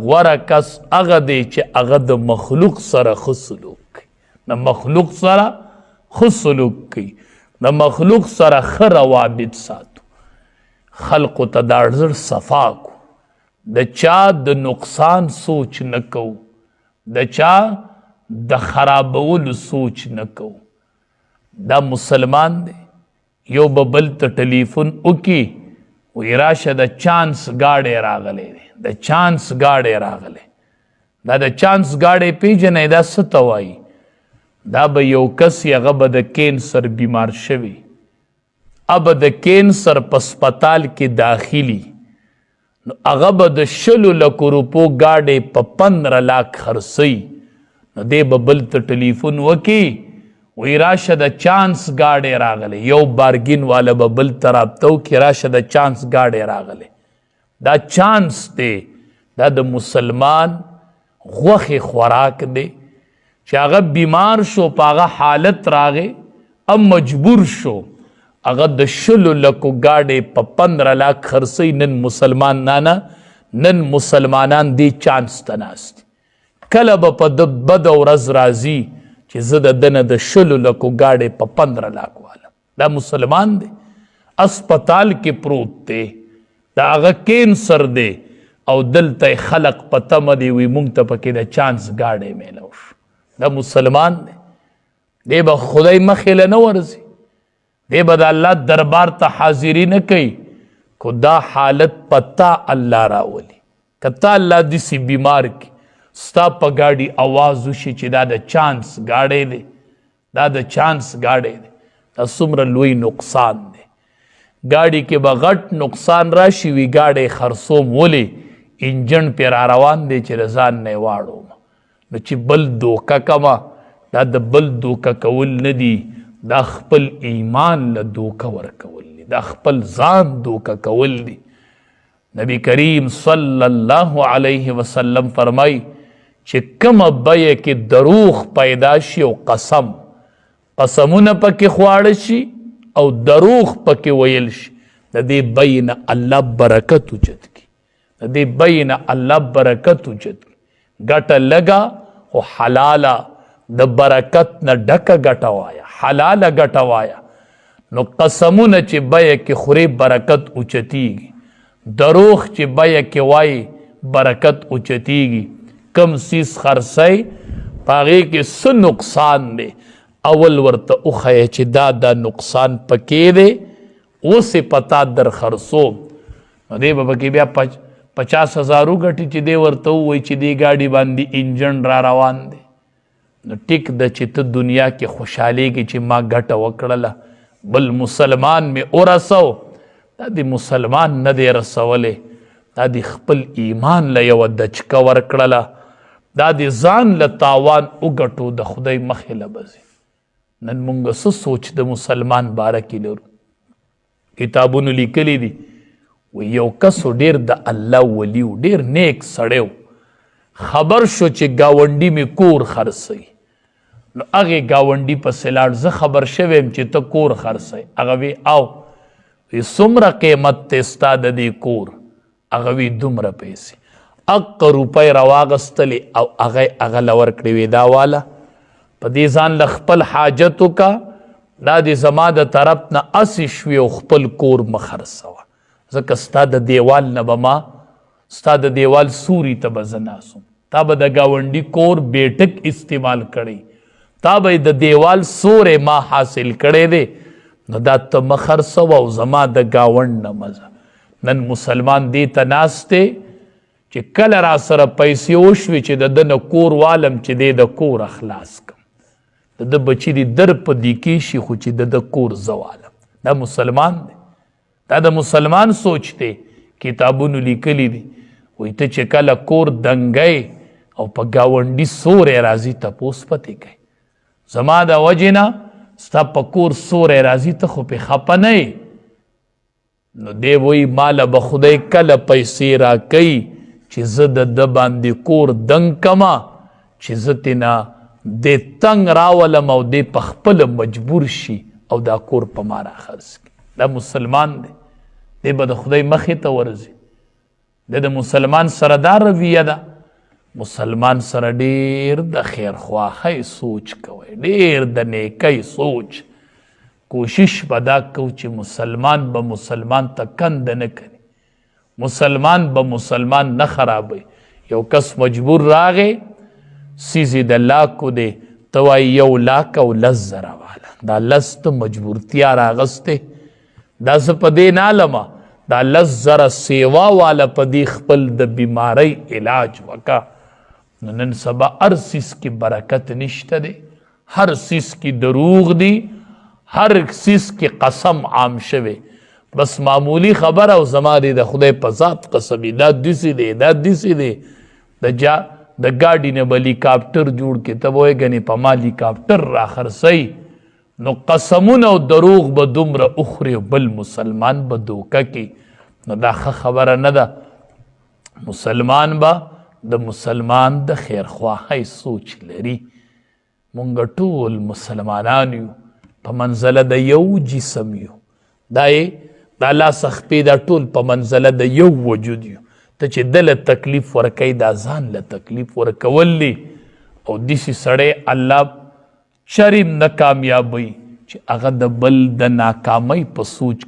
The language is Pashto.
غوره کس هغه دی چې هغه د مخلوق سره ښه سلوک کوي، د مخلوق سره ښه سلوک کوي، د مخلوق سره ښه روابط ساتو، خلقو ته دا زړه صفا کو، د چا د نقصان سوچ نه کوو، د چا د خرابولو سوچ نه کوو. دا مسلمان دی. یو به بل ته ټلیفون وکړي وایي راشه د چانس ګاډی راغلی دی، د چانس ګاډی راغلی. دا د چانس ګاډی پیژنئ دا څه ته وایي؟ دا به یو کس هغه به د کینسر بیمار شوي، ابه د کینسر په سپتال کې داخلي، نو هغه به د 100 لکو روپو ګاډی په 15 لاک خرڅوي. نو دی به بل ته ټلیفون وکړي وی راشه د چانس ګاډی راغلی، یو بارګین والا به بل ته رابطه وکړي راشه د چانس ګاډی راغلی. دا چانس دی، دا د مسلمان غوښې خوراک دی چې هغه بیمار شو، په هغه حالت راغی، ام مجبور شو هغه د 100 لکو ګاډی په 15 لاک خرڅوي. نن مسلمانان دی چانس ته ناست، کله به په د بد ورځ راځي چې زه د دنه د 100 لکو ګاډی په 15 لاک والم. دا مسلمان دی، اسپتال کې پروت دی، دا هغه کینسر دی، او دلته خلق په تمه دی وي مونږ ته پکې د چانس ګاډی میلاو شو. دا مسلمان دی. دی به خدای مخې له نه ورځي، دی به د الله دربار ته حاضري نه کوي، خو دا حالت پتا الله راولي. که تا الله داسې بیمار کی ستا په ګاډي آواز وشي چې دا د چانس ګاډی دی، دا د چانس ګاډی دی، دا څومره لوی نقصان دی. ګاډي کې به غټ نقصان راشي وي ګاډی خرڅوم، ولې انجن پې را روان دی چې د ځان نه یې واړوم. نو چې بل دوکه کمه، دا د بل دوکه کول نه دي، دا خپل ایمان له دوکه ورکول دي، دا خپل ځان دوکه کول دي. نبی کریم صلی الله علیه وسلم فرمای چې کومه بیه کې دروغ پیدا شي او قسمونه پکې خواړه شي او دروغ پکې ویل شي، د دې بیې نه الله برکت اوچت کړي، د دې بیې نه الله برکت اوچت کړي. ګټه لږه خو حلاله، د برکت نه ډکه ګټه وایه، حلاله ګټه وایه. نو قسمونه چې بیه کې خوري برکت اوچتیږي، دروغ چې بیه کې وایي برکت اوچتیږي. کم سیز خرڅی په هغې کې څه نقصان دی، اول ورته وښیه چې دا نقصان پکې دی، اوس یې په تا در خرڅوم. نو دی به پکې بیا 50,000 وګټي چې دی ورته ووایي چې دې ګاډي باندې انجن را روان دی. نو ټیک ده چې ته دنیا کې خوشحالېږي چې ما ګټه وکړله، بل مسلمان مې ورسو. دا د مسلمان نه دی رسولی، دا د خپل ایمان له یوه دچکه ورکړله، دا د ځان له تاوان وګټو، د خدای مخې له بځي. نن مونږ څه سوچ د مسلمان باره کې لرو؟ کتابونو لیکلی دي وی یو کس ډېر د الله ولی و، ډېر نیک سړی و، خبر شو چې ګاونډي مې کور خرڅوي. نو هغې ګاونډي پسې لاړ، زه خبر شوی یم چې ته کور خرڅوي. هغه وی او وی څومره قیمت دی ستا د دې کور؟ هغه وی دومره پیسې. 1 روپۍ راواغستلې او هغه له ورکړې وې دا واله په دې ځان له خپل حاجت وکړه، دا دې زما د طرف نه هسې شوې او خپل کور مه خرڅوه، ځکه ستا د دیوال نه به ما ستا د دیوال سوري ته به زه ناسم، تا به د ګاونډي کور بیټک استعمال کړی، تا به د دیوال سوری ما حاصل کړی دی. نو دا ته مه خرڅوه او زما د ګاونډ نه مزه. نن مسلمان دې ته ناست دی چې کله را سره پیسې وشوي چې د ده نه کور والم چې دی د کور اخلاص کم، د ده بچي دي در په دیکې شي خو چې د ده کور زه والم. دا مسلمان دی، دا د مسلمان سوچ دی. کتابونو لیکلی دي وایي ته چې کله کور دنګی او په ګاونډي سوری راځي تپوس پتې کوي، زما د وجې نه ستا په کور سوری راځي ته خو پې خفه نه یې. نو دی وایي ماله به خدای کله پیسې راکوي چې زه د ده باندې کور دنګ کما، چې زه تېنه دې تنګ راولم او دی په خپله مجبور شي او دا کور په ما راخرڅ کړي. دا مسلمان دی، دی به د خدای مخې ته ورځي. د مسلمان سره دا رویه ده، مسلمان سره ډیر د خیر خواهی سوچ کوئ، ډیر د نیکی سوچ. کوشش به دا کو چې مسلمان به مسلمان ته کند نه کوي، مسلمان به مسلمان نه خرابوي. یو کس مجبور راغی سیزی د لاکو دی، ته وایي 1 لاک او 10 زره والا، دا 10 ته مجبورتیا راغستی، دا زه په دې نه علمه، دا 10 زره سیوا والا په دې خپل د بیماری علاج وکا. نو نن سبا هر سیز کی برکت نشته دی، هر سیز کی دروغ دی، هر سیز کی قسم عام شوه. بس معمولی خبر او زما دی د خدای په ذات قسمی، دا دیسی دی، دا دیسی دی، د گاډي نه به هلیکاپټر جوړ کې ته وایې ګنې په ما هلیکاپټر را خرڅوي. نو قسمونه او دروغ به دومره اخوري بل مسلمان به دوکه کې، نو دا ښه خبره نه ده. مسلمان به د مسلمان د خیرخواهی سوچ لري. مونږ ټول مسلمانان یو، په منزله د یو جسم یو، دا لاس خپې دا ټول په منزله د یو وجود یو. ته چې دله تکلیف ورکوي دا ځان له تکلیف ورکول دی. او داسې سړی الله چریم نه کامیابوي چې هغه د بل د ناکامۍ په سوچ